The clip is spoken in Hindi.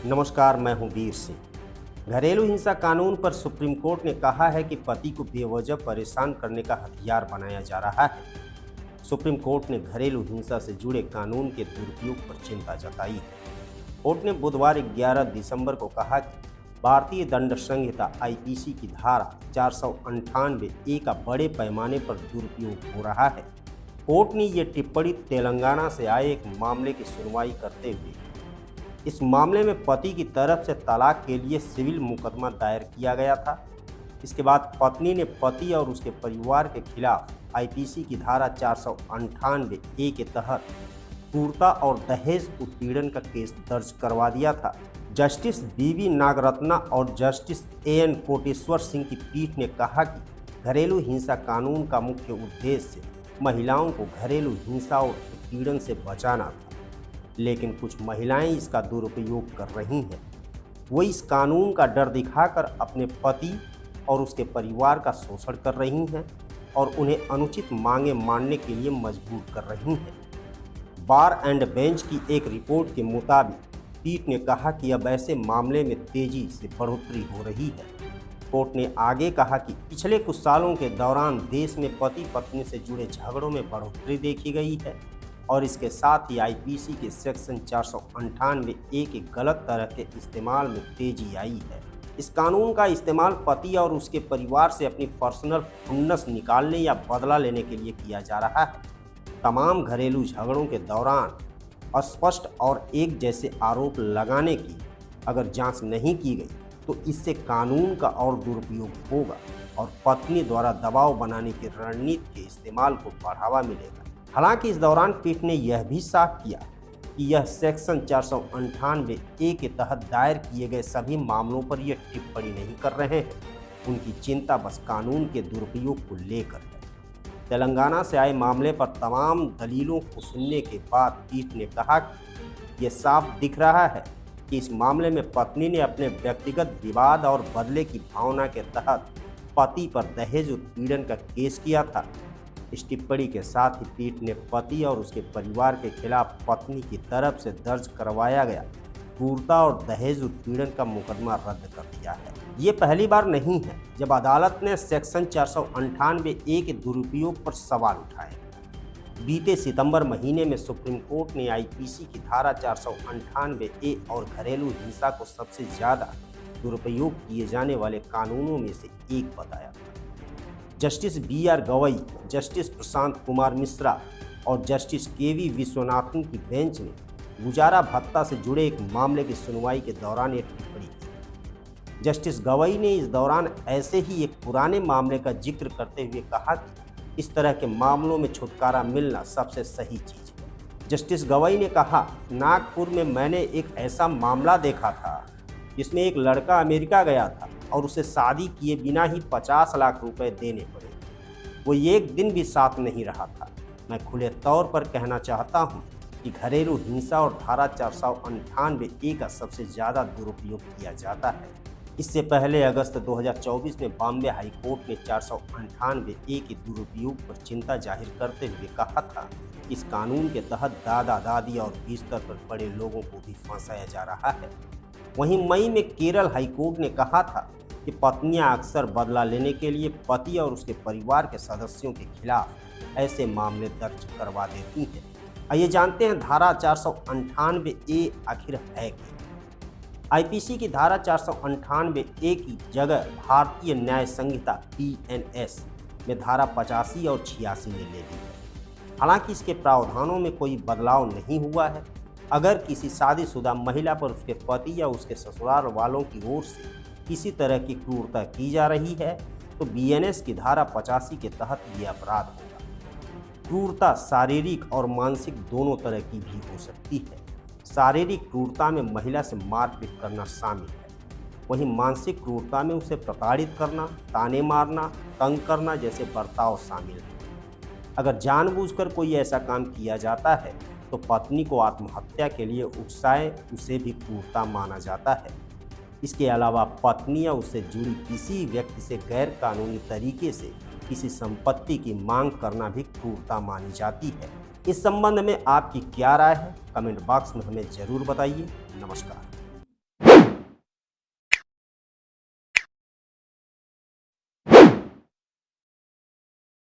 नमस्कार, मैं हूं वीर सिंह। घरेलू हिंसा कानून पर सुप्रीम कोर्ट ने कहा है कि पति को बेवजह परेशान करने का हथियार बनाया जा रहा है। सुप्रीम कोर्ट ने घरेलू हिंसा से जुड़े कानून के दुरुपयोग पर चिंता जताई है। कोर्ट ने बुधवार 11 दिसंबर को कहा कि भारतीय दंड संहिता आईपीसी की धारा 498 का बड़े पैमाने पर दुरुपयोग हो रहा है। कोर्ट ने ये टिप्पणी तेलंगाना से आए एक मामले की सुनवाई करते हुए इस मामले में पति की तरफ से तलाक के लिए सिविल मुकदमा दायर किया गया था। इसके बाद पत्नी ने पति और उसके परिवार के खिलाफ आईपीसी की धारा 498 के तहत क्रूरता और दहेज उत्पीड़न का केस दर्ज करवा दिया था। जस्टिस बीवी नागरत्ना और जस्टिस एएन कोटेश्वर सिंह की पीठ ने कहा कि घरेलू हिंसा कानून का मुख्य उद्देश्य महिलाओं को घरेलू हिंसा और उत्पीड़न से बचाना था, लेकिन कुछ महिलाएं इसका दुरुपयोग कर रही हैं। वो इस कानून का डर दिखाकर अपने पति और उसके परिवार का शोषण कर रही हैं और उन्हें अनुचित मांगे मानने के लिए मजबूर कर रही हैं। बार एंड बेंच की एक रिपोर्ट के मुताबिक पीठ ने कहा कि अब ऐसे मामले में तेजी से बढ़ोतरी हो रही है। कोर्ट ने आगे कहा कि पिछले कुछ सालों के दौरान देश में पति पत्नी से जुड़े झगड़ों में बढ़ोतरी देखी गई है और इसके साथ ही आईपीसी के सेक्शन 498 के गलत तरह के इस्तेमाल में तेजी आई है। इस कानून का इस्तेमाल पति और उसके परिवार से अपनी पर्सनल खुन्नस निकालने या बदला लेने के लिए किया जा रहा है। तमाम घरेलू झगड़ों के दौरान अस्पष्ट और एक जैसे आरोप लगाने की अगर जांच नहीं की गई तो इससे कानून का और दुरुपयोग होगा और पत्नी द्वारा दबाव बनाने की रणनीति के इस्तेमाल को बढ़ावा मिलेगा। हालांकि इस दौरान पीठ ने यह भी साफ किया कि यह सेक्शन 498 के तहत दायर किए गए सभी मामलों पर यह टिप्पणी नहीं कर रहे हैं। उनकी चिंता बस कानून के दुरुपयोग को लेकर है। तेलंगाना से आए मामले पर तमाम दलीलों को सुनने के बाद पीठ ने कहा कि यह साफ दिख रहा है कि इस मामले में पत्नी ने अपने व्यक्तिगत विवाद और बदले की भावना के तहत पति पर दहेज उत्पीड़न का केस किया था। इस टिप्पणी के साथ ही पीठ ने पति और उसके परिवार के खिलाफ पत्नी की तरफ से दर्ज करवाया गया क्रूरता और दहेज उत्पीड़न का मुकदमा रद्द कर दिया है। ये पहली बार नहीं है जब अदालत ने सेक्शन 498 के दुरुपयोग पर सवाल उठाए। बीते सितंबर महीने में सुप्रीम कोर्ट ने आईपीसी की धारा 498 और घरेलू हिंसा को सबसे ज़्यादा दुरुपयोग किए जाने वाले कानूनों में से एक बताया था। Justice BR Gavai, justice Prashant Kumar Mishra और जस्टिस KV विश्वनाथन की बेंच ने गुजारा भत्ता से जुड़े एक मामले की सुनवाई के दौरान एक टिप्पणी की। जस्टिस गवई ने इस दौरान ऐसे ही एक पुराने मामले का जिक्र करते हुए कहा कि इस तरह के मामलों में छुटकारा मिलना सबसे सही चीज़ है। जस्टिस गवई ने कहा, नागपुर में मैंने एक ऐसा मामला देखा था जिसमें एक लड़का अमेरिका गया था और उसे शादी किए बिना ही 50 लाख रुपए देने पड़े। वो एक दिन भी साथ नहीं रहा था। मैं खुले तौर पर कहना चाहता हूँ कि घरेलू हिंसा और धारा 498 का सबसे ज़्यादा दुरुपयोग किया जाता है। इससे पहले अगस्त 2024 में बॉम्बे हाई कोर्ट ने 498 के दुरुपयोग पर चिंता जाहिर करते हुए कहा था कि इस कानून के तहत दादा दादी और बिस्तर पर पड़े लोगों को भी फंसाया जा रहा है। वहीं मई में केरल हाई कोर्ट ने कहा था कि पत्नियां अक्सर बदला लेने के लिए पति और उसके परिवार के सदस्यों के खिलाफ ऐसे मामले दर्ज करवा देती हैं। आइए जानते हैं धारा 498 आखिर है क्या। आईपीसी की धारा 498 की जगह भारतीय न्याय संहिता PNS में धारा 85 और 86 ने ले ली है। हालांकि इसके प्रावधानों में कोई बदलाव नहीं हुआ है। अगर किसी शादीशुदा महिला पर उसके पति या उसके ससुराल वालों की ओर से किसी तरह की क्रूरता की जा रही है तो BNS की धारा 85 के तहत ये अपराध होगा। क्रूरता शारीरिक और मानसिक दोनों तरह की भी हो सकती है। शारीरिक क्रूरता में महिला से मारपीट करना शामिल है, वहीं मानसिक क्रूरता में उसे प्रताड़ित करना, ताने मारना, तंग करना जैसे बर्ताव शामिल है। अगर जानबूझकर कोई ऐसा काम किया जाता है तो पत्नी को आत्महत्या के लिए उकसाए उसे भी क्रूरता माना जाता है। इसके अलावा पत्नी या उससे जुड़ी किसी व्यक्ति से गैर कानूनी तरीके से किसी संपत्ति की मांग करना भी क्रूरता मानी जाती है। इस संबंध में आपकी क्या राय है? कमेंट बॉक्स में हमें ज़रूर बताइए। नमस्कार।